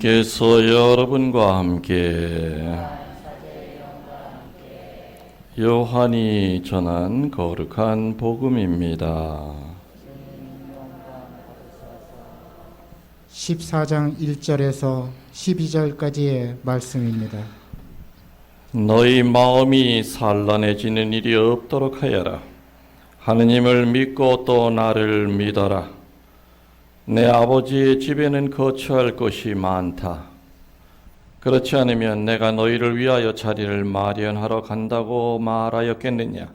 께서 여러분과 함께 요한이 전한 거룩한 복음입니다. 14장 1절에서 12절까지의 말씀입니다. 너희 마음이 산란해지는 일이 없도록 하여라. 하느님을 믿고 또 나를 믿어라. 내 아버지의 집에는 거처할 곳이 많다. 그렇지 않으면 내가 너희를 위하여 자리를 마련하러 간다고 말하였겠느냐.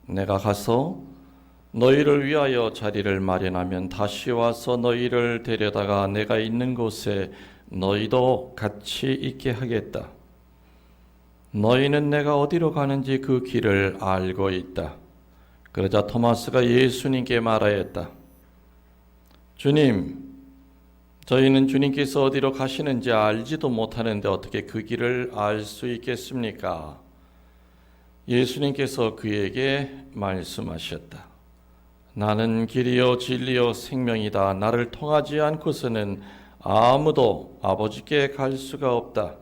내가 가서 너희를 위하여 자리를 마련하면 다시 와서 너희를 데려다가 내가 있는 곳에 너희도 같이 있게 하겠다. 너희는 내가 어디로 가는지 그 길을 알고 있다. 그러자 토마스가 예수님께 말하였다. 주님, 저희는 주님께서 어디로 가시는지 알지도 못하는데 어떻게 그 길을 알 수 있겠습니까? 예수님께서 그에게 말씀하셨다. 나는 길이요 진리요 생명이다. 나를 통하지 않고서는 아무도 아버지께 갈 수가 없다.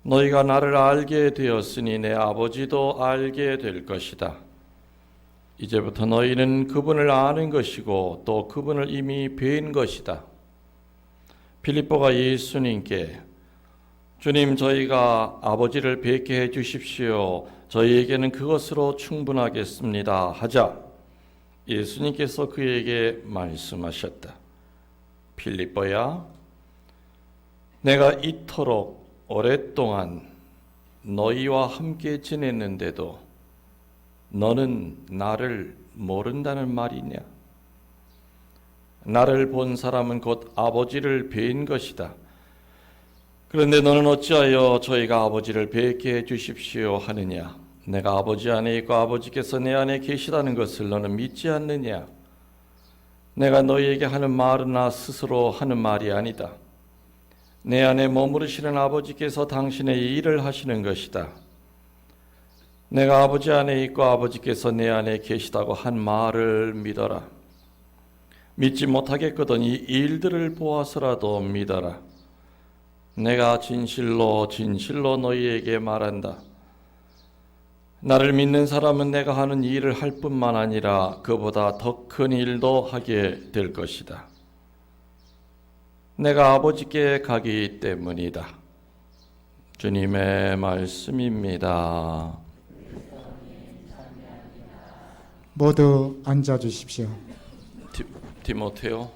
너희가 나를 알게 되었으니 내 아버지도 알게 될 것이다. 이제부터 너희는 그분을 아는 것이고 또 그분을 이미 뵌 것이다. 빌립보가 예수님께 주님, 저희가 아버지를 뵙게 해 주십시오. 저희에게는 그것으로 충분하겠습니다. 하자 예수님께서 그에게 말씀하셨다. 빌립보야, 내가 이토록 오랫동안 너희와 함께 지냈는데도 너는 나를 모른다는 말이냐? 나를 본 사람은 곧 아버지를 뵌 것이다. 그런데 너는 어찌하여 저희가 아버지를 뵙게 해 주십시오 하느냐? 내가 아버지 안에 있고 아버지께서 내 안에 계시다는 것을 너는 믿지 않느냐? 내가 너희에게 하는 말은 나 스스로 하는 말이 아니다. 내 안에 머무르시는 아버지께서 당신의 일을 하시는 것이다. 내가 아버지 안에 있고 아버지께서 내 안에 계시다고 한 말을 믿어라. 믿지 못하겠거든 이 일들을 보아서라도 믿어라. 내가 진실로 진실로 너희에게 말한다. 나를 믿는 사람은 내가 하는 일을 할 뿐만 아니라 그보다 더 큰 일도 하게 될 것이다. 내가 아버지께 가기 때문이다. 주님의 말씀입니다. 모두 앉아 주십시오. 디모테오,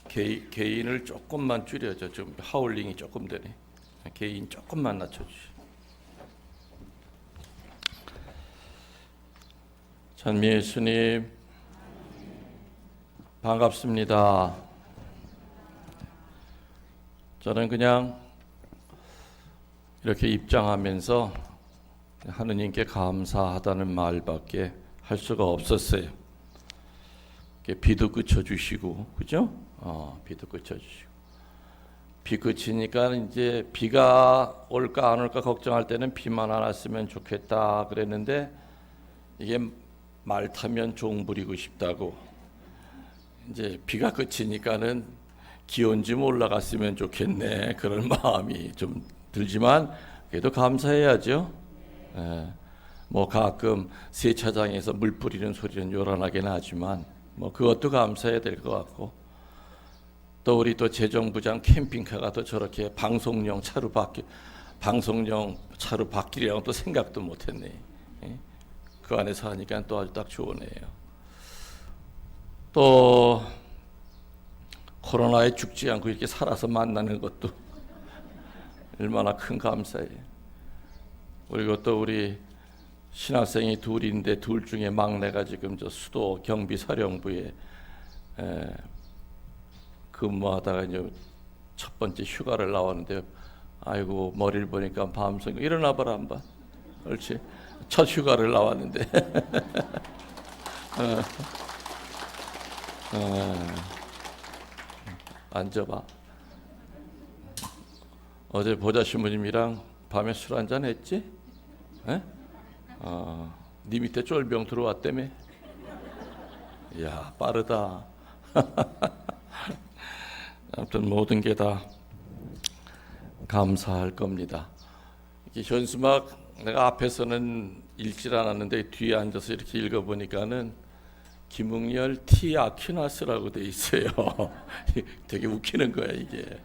개인을 조금만 줄여줘. 좀 하울링이 조금 되네. 개인 조금만 낮춰주시. 찬미 예수님 반갑습니다. 저는 그냥 이렇게 입장하면서 하느님께 감사하다는 말밖에 할 수가 없었어요. 비도 그쳐주시고, 그죠? 비도 그쳐주시고. 비 그치니까 이제 비가 올까 안 올까 걱정할 때는 비만 안 왔으면 좋겠다 그랬는데 이게 말 타면 종 부리고 싶다고 이제 비가 그치니까는 기온 좀 올라갔으면 좋겠네 그런 마음이 좀 들지만 그래도 감사해야죠. 뭐 가끔 세차장에서 물 뿌리는 소리는 요란하긴 하지만 뭐 그것도 감사해야 될 것 같고 또 우리 또 재정부장 캠핑카가 또 저렇게 방송용 차로 바뀌리라고 또 생각도 못했네. 그 안에서 하니까 또 아주 딱 좋으네요. 또 코로나에 죽지 않고 이렇게 살아서 만나는 것도 얼마나 큰 감사예요. 그리고 또 우리 신학생이 둘인데 둘 중에 막내가 지금 저 수도 경비사령부에 근무하다가 이제 첫 번째 휴가를 나왔는데 아이고 머리를 보니까 밤새 일어나 봐라 한번. 그렇지. 첫 휴가를 나왔는데 앉아봐. 어제 보좌 신부님이랑 밤에 술 한잔 했지? 네 밑에 쫄병 들어왔다며? 이야 빠르다. 아무튼 모든 게 다 감사할 겁니다. 이렇게 현수막 내가 앞에서는 읽질 않았는데 뒤에 앉아서 이렇게 읽어보니까는 김웅열 T 아퀴나스라고 돼 있어요. 되게 웃기는 거야 이게.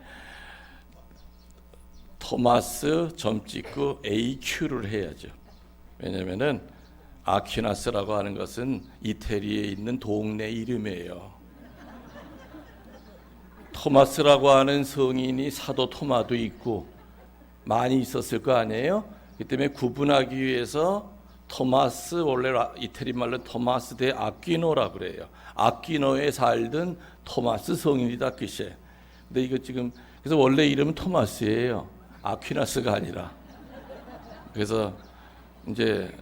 토마스 점 찍고 AQ를 해야죠. 왜냐면은 아퀴나스라고 하는 것은 이태리에 있는 동네 이름이에요. 토마스라고 하는 성인이 사도 토마도 있고 많이 있었을 거 아니에요? 그 때문에 구분하기 위해서 토마스, 원래 이태리 말로 토마스 대 아퀴노라 그래요. 아퀴노에 살던 토마스 성인이다 뜻이에요. 근데 이거 지금 그래서 원래 이름은 토마스예요. 아퀴나스가 아니라. 그래서 이제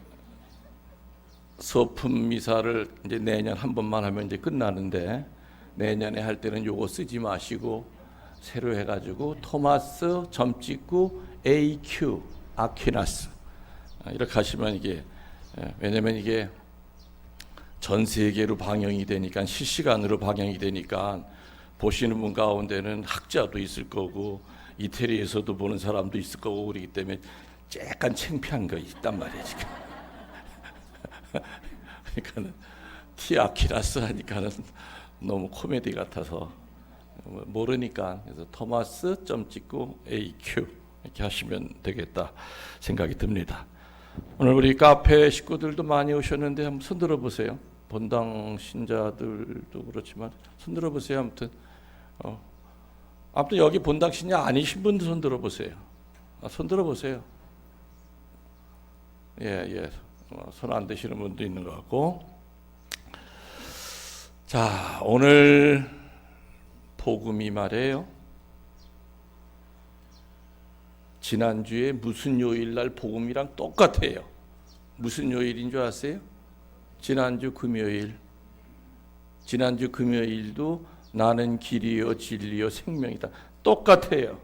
서품 미사를 이제 내년 한 번만 하면 이제 끝나는데 내년에 할 때는 요거 쓰지 마시고 새로 해가지고 토마스 점 찍고 AQ 아퀴나스 이렇게 하시면 이게 왜냐면 이게 전 세계로 방영이 되니까 실시간으로 방영이 되니까 보시는 분 가운데는 학자도 있을 거고 이태리에서도 보는 사람도 있을 거고 그러기 때문에 약간 창피한 거 있단 말이에요 지금. 그러니까는 티아키라스 하니까는 너무 코미디 같아서 모르니까 그래서 토마스 점 찍고 AQ 이렇게 하시면 되겠다 생각이 듭니다. 오늘 우리 카페 식구들도 많이 오셨는데 한번 손 들어보세요. 본당 신자들도 그렇지만 손 들어보세요. 아무튼 여기 본당 신자 아니신 분들 손 들어보세요. 손 들어보세요. 예. 손 안 대시는 분도 있는 것 같고. 자, 오늘 복음이 말이에요. 지난주에 무슨 요일 날 복음이랑 똑같아요. 무슨 요일인 줄 아세요? 지난주 금요일. 지난주 금요일도 나는 길이요 진리요 생명이다. 똑같아요.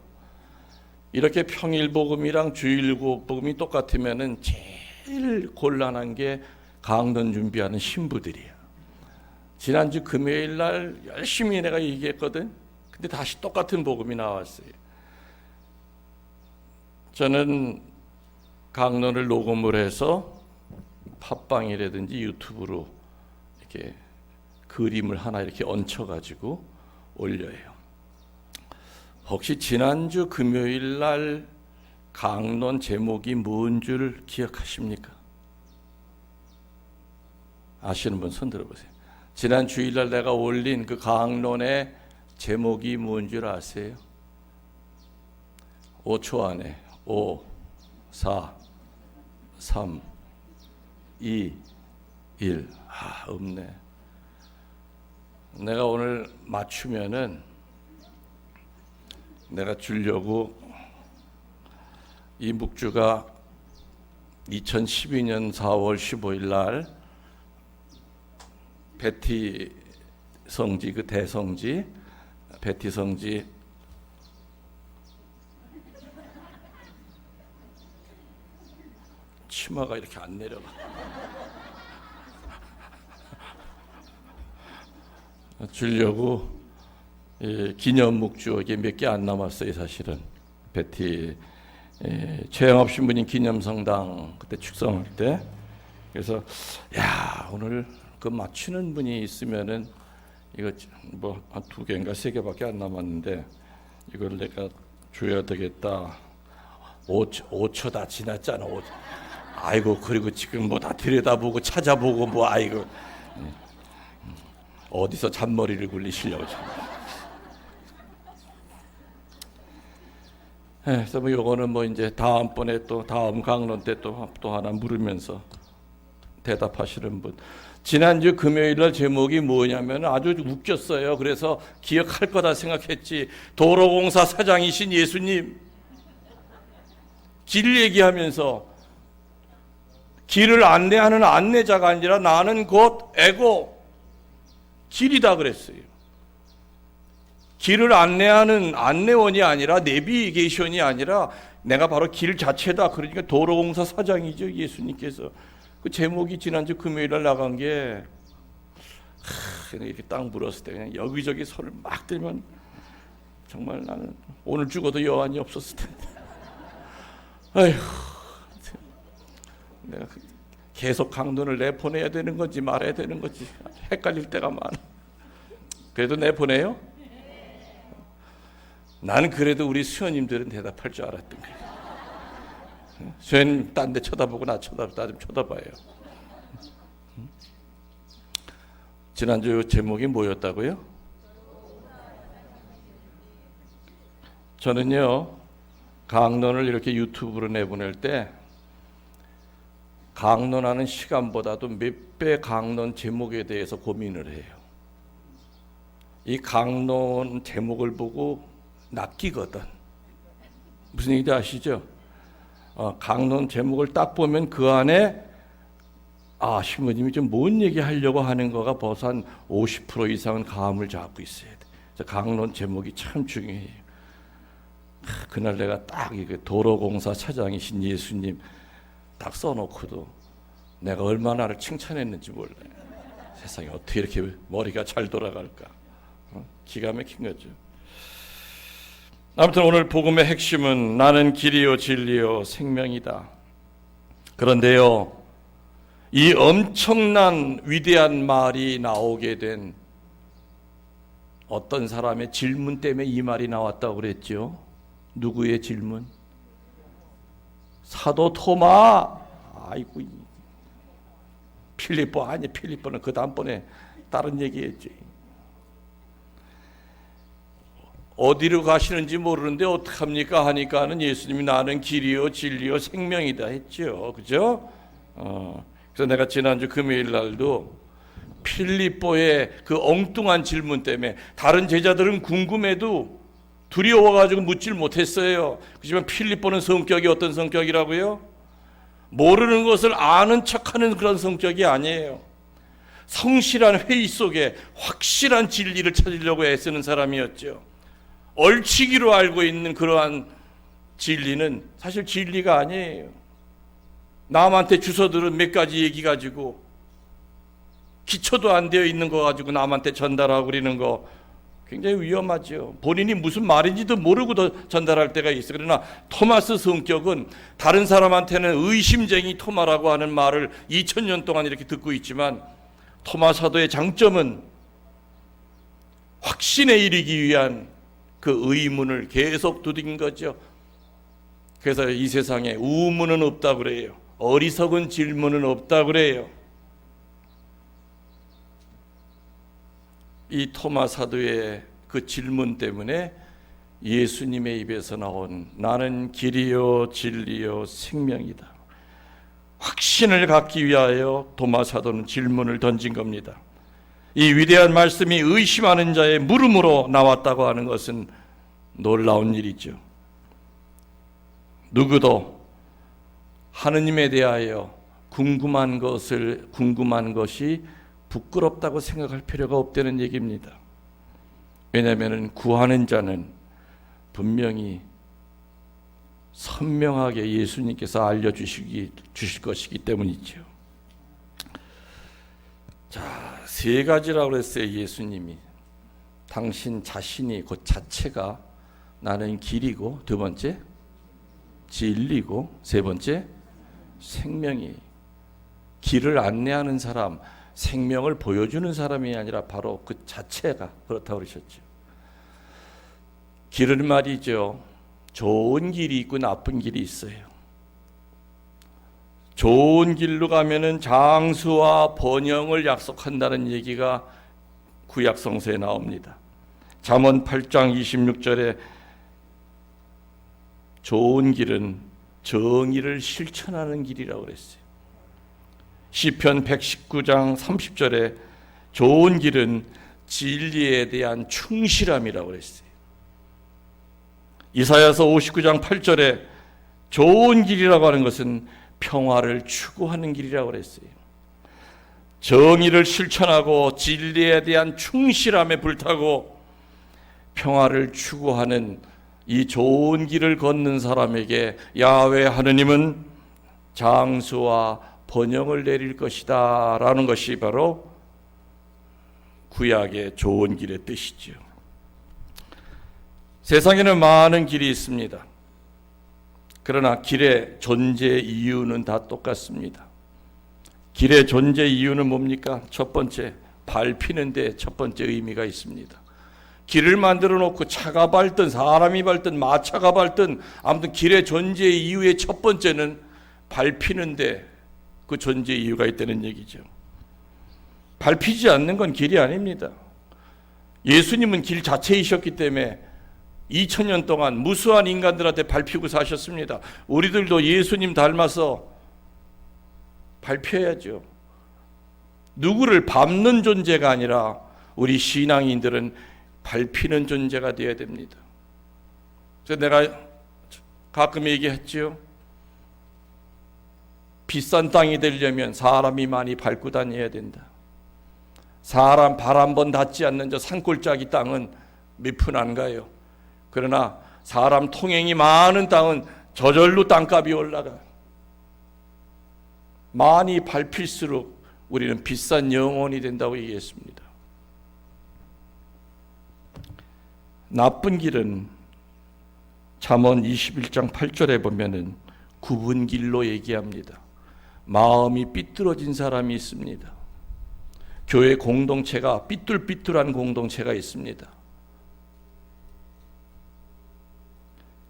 이렇게 평일 복음이랑 주일 복음이 똑같으면은 제일 곤란한 게 강론 준비하는 신부들이에요. 지난주 금요일 날 열심히 내가 얘기했거든. 근데 다시 똑같은 복음이 나왔어요. 저는 강론을 녹음을 해서 팟빵이라든지 유튜브로 이렇게 그림을 하나 이렇게 얹혀가지고 올려요. 혹시 지난주 금요일 날 강론 제목이 뭔 줄 기억하십니까? 아시는 분 손 들어보세요. 지난 주일날 내가 올린 그 강론의 제목이 뭔 줄 아세요? 5초 안에 5, 4, 3, 2, 1. 없네. 내가 오늘 맞추면은 내가 주려고 이 묵주가 2012년 4월 15일 날 베티 성지 그 대성지 베티 성지 치마가 이렇게 안 내려가. 주려고 기념 묵주 이게 몇 개 안 남았어요. 사실은 베티 최영업 신부님 기념성당 그때 축성할 때 그래서 야 오늘 그 맞추는 분이 있으면은 이거 뭐 한 2개인가 3개밖에 안 남았는데 이걸 내가 줘야 되겠다. 5초 다 지났잖아. 아이고 그리고 지금 뭐 다 들여다보고 찾아보고 뭐 아이고 어디서 잔머리를 굴리시려고. 그래서 뭐 요거는 뭐 이제 다음번에 또 다음 강론 때 또 하나 물으면서 대답하시는 분. 지난주 금요일 날 제목이 뭐냐면 아주 웃겼어요. 그래서 기억할 거다 생각했지. 도로공사 사장이신 예수님 길 얘기하면서 길을 안내하는 안내자가 아니라 나는 곧 에고 길이다 그랬어요. 길을 안내하는 안내원이 아니라 내비게이션이 아니라 내가 바로 길 자체다. 그러니까 도로공사 사장이죠. 예수님께서. 그 제목이 지난주 금요일날 나간 게 이렇게 딱 물었을 때 그냥 여기저기 손을 막 들면 정말 나는 오늘 죽어도 여한이 없었을 텐데 아휴, 내가 계속 강론을 내보내야 되는 건지 말아야 되는 건지 헷갈릴 때가 많아. 그래도 내보내요? 나는 그래도 우리 수녀님들은 대답할 줄 알았던 거예요. 수녀님 딴 데 쳐다보고 나 좀 쳐다봐요. 지난주 제목이 뭐였다고요? 저는요, 강론을 이렇게 유튜브로 내보낼 때 강론하는 시간보다도 몇 배 강론 제목에 대해서 고민을 해요. 이 강론 제목을 보고 낚이거든. 무슨 얘기인지 아시죠? 강론 제목을 딱 보면 그 안에 신부님이 좀 뭔 얘기 하려고 하는 거가 벌써 한 50% 이상은 감을 잡고 있어야 돼. 강론 제목이 참 중요해요. 그날 내가 딱 도로공사 차장이신 예수님 딱 써놓고도 내가 얼마나를 칭찬했는지 몰라요. 세상에 어떻게 이렇게 머리가 잘 돌아갈까. 기가 막힌 거죠. 아무튼 오늘 복음의 핵심은 나는 길이요 진리요 생명이다. 그런데요, 이 엄청난 위대한 말이 나오게 된 어떤 사람의 질문 때문에 이 말이 나왔다고 그랬죠. 누구의 질문? 사도 토마. 아이고, 필리포 아니, 필리포는 그 다음번에 다른 얘기했지. 어디로 가시는지 모르는데 어떡합니까 하니까는 예수님이 나는 길이요 진리요 생명이다 했죠. 그죠? 그래서 내가 지난주 금요일 날도 필리포의 그 엉뚱한 질문 때문에 다른 제자들은 궁금해도 두려워가지고 묻질 못했어요. 그렇지만 필리포는 성격이 어떤 성격이라고요? 모르는 것을 아는 척하는 그런 성격이 아니에요. 성실한 회의 속에 확실한 진리를 찾으려고 애쓰는 사람이었죠. 얼치기로 알고 있는 그러한 진리는 사실 진리가 아니에요. 남한테 주워 들은 몇 가지 얘기 가지고 기초도 안 되어 있는 거 가지고 남한테 전달하고 그러는 거 굉장히 위험하죠. 본인이 무슨 말인지도 모르고 전달할 때가 있어요. 그러나 토마스 성격은 다른 사람한테는 의심쟁이 토마라고 하는 말을 2000년 동안 이렇게 듣고 있지만 토마 사도의 장점은 확신에 이르기 위한 그 의문을 계속 두드린 거죠. 그래서 이 세상에 우문은 없다고 그래요. 어리석은 질문은 없다고 그래요. 이 토마 사도의 그 질문 때문에 예수님의 입에서 나온 나는 길이요 진리요 생명이다. 확신을 갖기 위하여 토마 사도는 질문을 던진 겁니다. 이 위대한 말씀이 의심하는 자의 물음으로 나왔다고 하는 것은 놀라운 일이죠. 누구도 하느님에 대하여 궁금한 것이 부끄럽다고 생각할 필요가 없다는 얘기입니다. 왜냐하면 구하는 자는 분명히 선명하게 예수님께서 알려주실 것이기 때문이죠. 자, 세 가지라고 그랬어요. 예수님이 당신 자신이 그 자체가 나는 길이고, 두 번째 진리고, 세 번째 생명이. 길을 안내하는 사람, 생명을 보여주는 사람이 아니라 바로 그 자체가 그렇다고 그러셨죠. 길은 말이죠, 좋은 길이 있고 나쁜 길이 있어요. 좋은 길로 가면은 장수와 번영을 약속한다는 얘기가 구약 성서에 나옵니다. 잠언 8장 26절에 좋은 길은 정의를 실천하는 길이라고 그랬어요. 시편 119장 30절에 좋은 길은 진리에 대한 충실함이라고 그랬어요. 이사야서 59장 8절에 좋은 길이라고 하는 것은 평화를 추구하는 길이라고 그랬어요. 정의를 실천하고 진리에 대한 충실함에 불타고 평화를 추구하는 이 좋은 길을 걷는 사람에게 야훼 하느님은 장수와 번영을 내릴 것이다 라는 것이 바로 구약의 좋은 길의 뜻이죠. 세상에는 많은 길이 있습니다. 그러나 길의 존재 이유는 다 똑같습니다. 길의 존재 이유는 뭡니까? 첫 번째, 밟히는 데 첫 번째 의미가 있습니다. 길을 만들어 놓고 차가 밟든 사람이 밟든 마차가 밟든 아무튼 길의 존재 이유의 첫 번째는 밟히는 데 그 존재 이유가 있다는 얘기죠. 밟히지 않는 건 길이 아닙니다. 예수님은 길 자체이셨기 때문에 2000년 동안 무수한 인간들한테 밟히고 사셨습니다. 우리들도 예수님 닮아서 밟혀야죠. 누구를 밟는 존재가 아니라 우리 신앙인들은 밟히는 존재가 되어야 됩니다. 그래서 내가 가끔 얘기했지요. 비싼 땅이 되려면 사람이 많이 밟고 다녀야 된다. 사람 발 한 번 닿지 않는 저 산골짜기 땅은 몇 푼 안 가요. 그러나 사람 통행이 많은 땅은 저절로 땅값이 올라가. 많이 밟힐수록 우리는 비싼 영혼이 된다고 얘기했습니다. 나쁜 길은 잠언 21장 8절에 보면은 굽은 길로 얘기합니다. 마음이 삐뚤어진 사람이 있습니다. 교회 공동체가 삐뚤삐뚤한 공동체가 있습니다.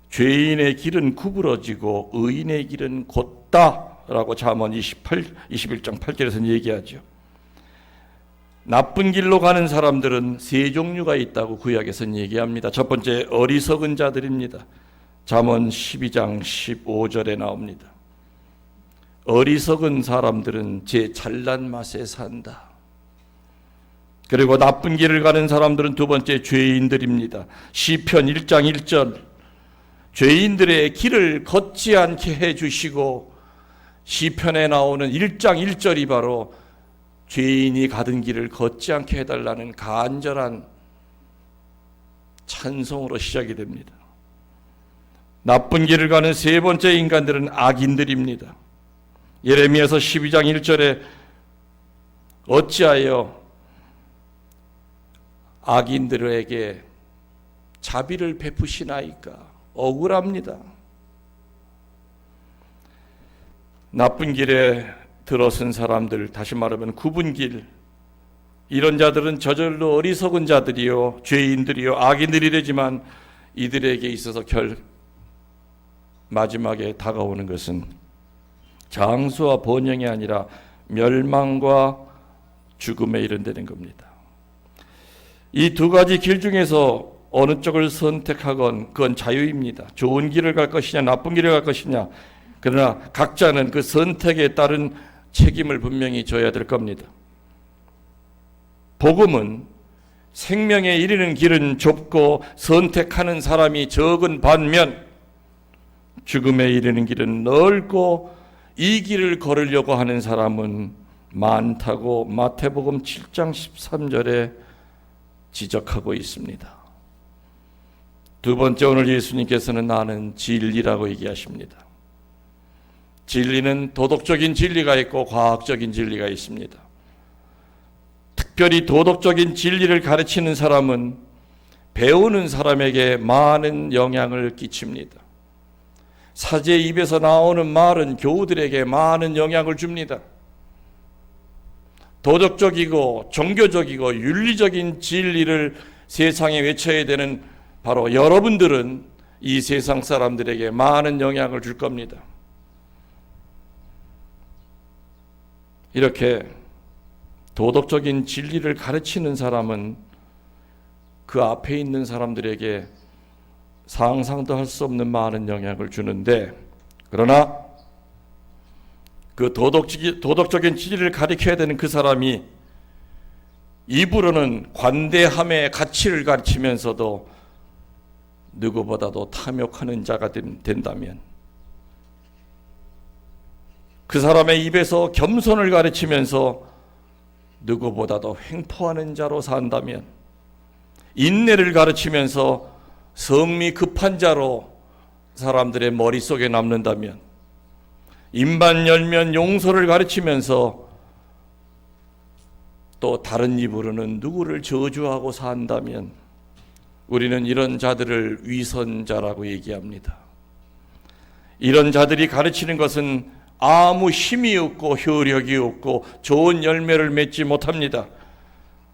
죄인의 길은 구부러지고 의인의 길은 곧다라고 잠언 21장 8절에서는 얘기하죠. 나쁜 길로 가는 사람들은 세 종류가 있다고 구약에서는 얘기합니다. 첫 번째, 어리석은 자들입니다. 잠언 12장 15절에 나옵니다. 어리석은 사람들은 제 잘난 맛에 산다. 그리고 나쁜 길을 가는 사람들은 두 번째, 죄인들입니다. 시편 1장 1절, 죄인들의 길을 걷지 않게 해주시고, 시편에 나오는 1장 1절이 바로 죄인이 가던 길을 걷지 않게 해달라는 간절한 찬송으로 시작이 됩니다. 나쁜 길을 가는 세 번째 인간들은 악인들입니다. 예레미야서 12장 1절에 어찌하여 악인들에게 자비를 베푸시나이까? 억울합니다. 나쁜 길에 들어선 사람들, 다시 말하면 굽은 길, 이런 자들은 저절로 어리석은 자들이요, 죄인들이요, 악인들이 되지만 이들에게 있어서 마지막에 다가오는 것은 장수와 번영이 아니라 멸망과 죽음에 이른다는 겁니다. 이 두 가지 길 중에서 어느 쪽을 선택하건 그건 자유입니다. 좋은 길을 갈 것이냐 나쁜 길을 갈 것이냐, 그러나 각자는 그 선택에 따른 책임을 분명히 져야 될 겁니다. 복음은 생명에 이르는 길은 좁고 선택하는 사람이 적은 반면 죽음에 이르는 길은 넓고 이 길을 걸으려고 하는 사람은 많다고 마태복음 7장 13절에 지적하고 있습니다. 두 번째, 오늘 예수님께서는 나는 진리라고 얘기하십니다. 진리는 도덕적인 진리가 있고 과학적인 진리가 있습니다. 특별히 도덕적인 진리를 가르치는 사람은 배우는 사람에게 많은 영향을 끼칩니다. 사제 입에서 나오는 말은 교우들에게 많은 영향을 줍니다. 도덕적이고 종교적이고 윤리적인 진리를 세상에 외쳐야 되는 바로 여러분들은 이 세상 사람들에게 많은 영향을 줄 겁니다. 이렇게 도덕적인 진리를 가르치는 사람은 그 앞에 있는 사람들에게 상상도 할 수 없는 많은 영향을 주는데, 그러나 그 도덕적인 진리를 가르쳐야 되는 그 사람이 입으로는 관대함의 가치를 가르치면서도 누구보다도 탐욕하는 자가 된다면, 그 사람의 입에서 겸손을 가르치면서 누구보다도 횡포하는 자로 산다면, 인내를 가르치면서 성미 급한 자로 사람들의 머릿속에 남는다면, 입만 열면 용서를 가르치면서 또 다른 입으로는 누구를 저주하고 산다면 우리는 이런 자들을 위선자라고 얘기합니다. 이런 자들이 가르치는 것은 아무 힘이 없고 효력이 없고 좋은 열매를 맺지 못합니다.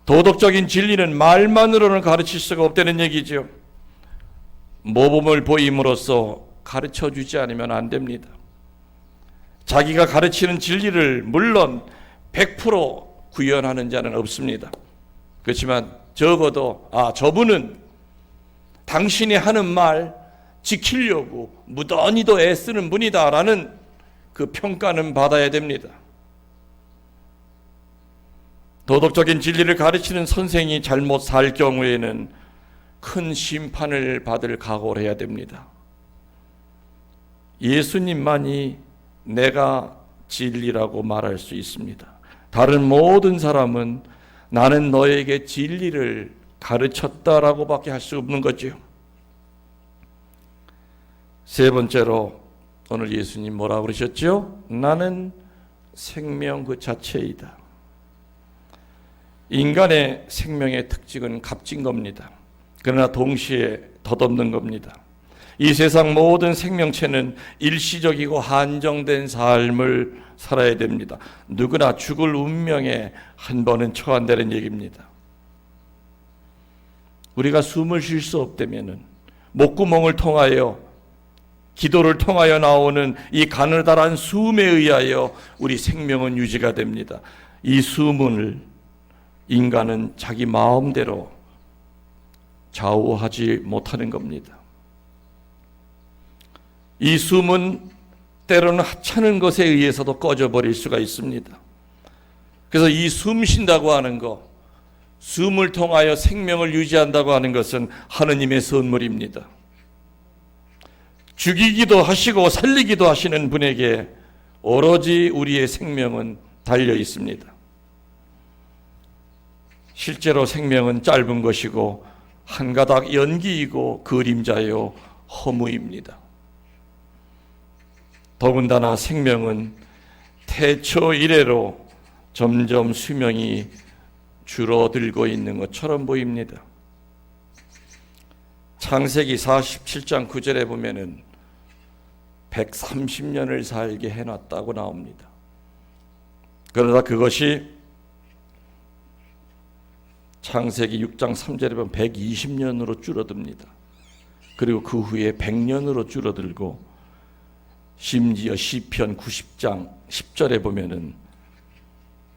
도덕적인 진리는 말만으로는 가르칠 수가 없다는 얘기죠. 모범을 보임으로써 가르쳐주지 않으면 안 됩니다. 자기가 가르치는 진리를 물론 100% 구현하는 자는 없습니다. 그렇지만 적어도 저분은 당신이 하는 말 지키려고 무던히도 애쓰는 분이다라는 그 평가는 받아야 됩니다. 도덕적인 진리를 가르치는 선생이 잘못 살 경우에는 큰 심판을 받을 각오를 해야 됩니다. 예수님만이 내가 진리라고 말할 수 있습니다. 다른 모든 사람은 나는 너에게 진리를 가르쳤다라고 밖에 할 수 없는 거죠. 세 번째로 오늘 예수님 뭐라고 그러셨죠? 나는 생명 그 자체이다. 인간의 생명의 특징은 값진 겁니다. 그러나 동시에 덧없는 겁니다. 이 세상 모든 생명체는 일시적이고 한정된 삶을 살아야 됩니다. 누구나 죽을 운명에 한 번은 처한다는 얘기입니다. 우리가 숨을 쉴 수 없다면 목구멍을 통하여 기도를 통하여 나오는 이 가느다란 숨에 의하여 우리 생명은 유지가 됩니다. 이 숨을 인간은 자기 마음대로 좌우하지 못하는 겁니다. 이 숨은 때로는 하찮은 것에 의해서도 꺼져버릴 수가 있습니다. 그래서 이 숨 쉰다고 하는 것, 숨을 통하여 생명을 유지한다고 하는 것은 하느님의 선물입니다. 죽이기도 하시고 살리기도 하시는 분에게 오로지 우리의 생명은 달려 있습니다. 실제로 생명은 짧은 것이고 한 가닥 연기이고 그림자요 허무입니다. 더군다나 생명은 태초 이래로 점점 수명이 줄어들고 있는 것처럼 보입니다. 창세기 47장 9절에 보면은 130년을 살게 해놨다고 나옵니다. 그러나 그것이 창세기 6장 3절에 보면 120년으로 줄어듭니다. 그리고 그 후에 100년으로 줄어들고 심지어 시편 90장 10절에 보면은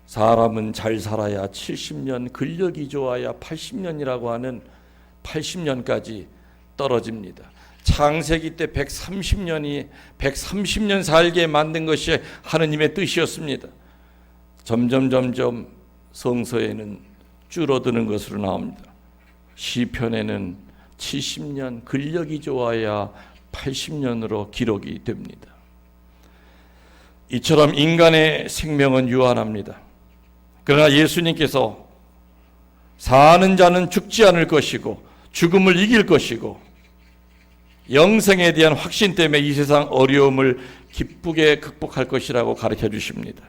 사람은 잘 살아야 70년, 근력이 좋아야 80년이라고 하는 80년까지 떨어집니다. 창세기 때 130년 살게 만든 것이 하느님의 뜻이었습니다. 점점 성서에는 줄어드는 것으로 나옵니다. 시편에는 70년, 근력이 좋아야 80년으로 기록이 됩니다. 이처럼 인간의 생명은 유한합니다. 그러나 예수님께서 사는 자는 죽지 않을 것이고 죽음을 이길 것이고 영생에 대한 확신 때문에 이 세상 어려움을 기쁘게 극복할 것이라고 가르쳐 주십니다.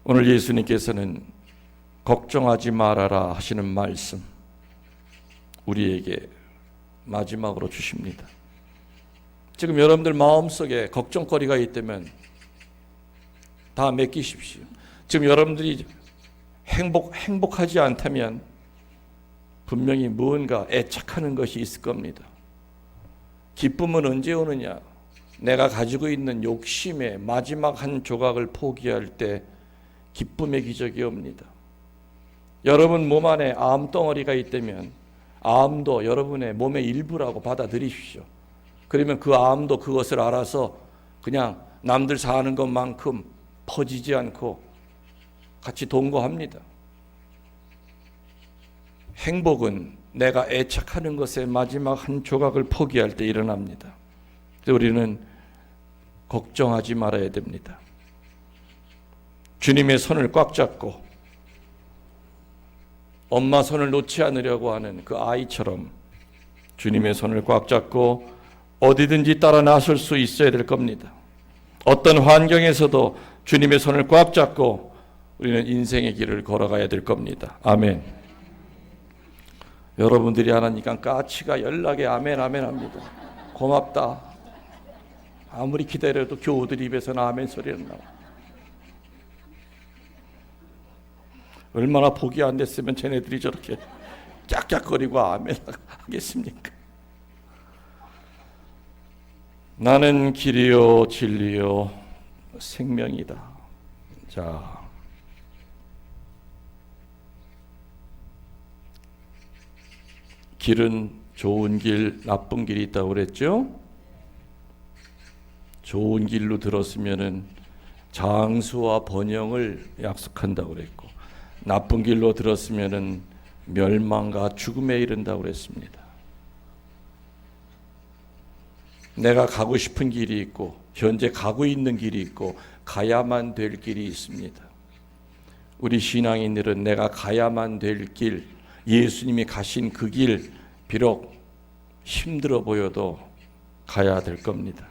오늘 예수님께서는 걱정하지 말아라 하시는 말씀 우리에게 마지막으로 주십니다. 지금 여러분들 마음속에 걱정거리가 있다면 다 맡기십시오. 지금 여러분들이 행복하지 않다면 분명히 무언가 애착하는 것이 있을 겁니다. 기쁨은 언제 오느냐? 내가 가지고 있는 욕심의 마지막 한 조각을 포기할 때 기쁨의 기적이 옵니다. 여러분 몸 안에 암덩어리가 있다면 암도 여러분의 몸의 일부라고 받아들이십시오. 그러면 그 암도 그것을 알아서 그냥 남들 사는 것만큼 퍼지지 않고 같이 동거합니다. 행복은 내가 애착하는 것의 마지막 한 조각을 포기할 때 일어납니다. 우리는 걱정하지 말아야 됩니다. 주님의 손을 꽉 잡고 엄마 손을 놓지 않으려고 하는 그 아이처럼 주님의 손을 꽉 잡고 어디든지 따라 나설 수 있어야 될 겁니다. 어떤 환경에서도 주님의 손을 꽉 잡고 우리는 인생의 길을 걸어가야 될 겁니다. 아멘. 여러분들이 하나니까 까치가 연락에 아멘 아멘 합니다. 고맙다. 아무리 기다려도 교우들 입에서는 아멘 소리는 나와. 얼마나 복이 안 됐으면 쟤네들이 저렇게 깍깍거리고 아멘 하겠습니까? 나는 길이요 진리요 생명이다. 자, 길은 좋은 길, 나쁜 길이 있다고 그랬죠? 좋은 길로 들었으면은 장수와 번영을 약속한다고 그랬고, 나쁜 길로 들었으면은 멸망과 죽음에 이른다고 그랬습니다. 내가 가고 싶은 길이 있고, 현재 가고 있는 길이 있고, 가야만 될 길이 있습니다. 우리 신앙인들은 내가 가야만 될 길, 예수님이 가신 그 길, 비록 힘들어 보여도 가야 될 겁니다.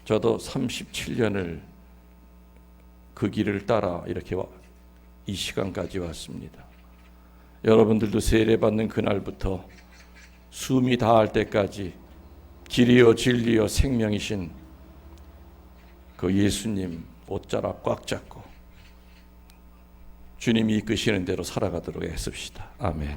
저도 37년을 그 길을 따라 이렇게 이 시간까지 왔습니다. 여러분들도 세례받는 그날부터 숨이 다할 때까지 길이요 진리요 생명이신 그 예수님 옷자락 꽉 잡고 주님이 이끄시는 대로 살아가도록 애씁시다. 아멘.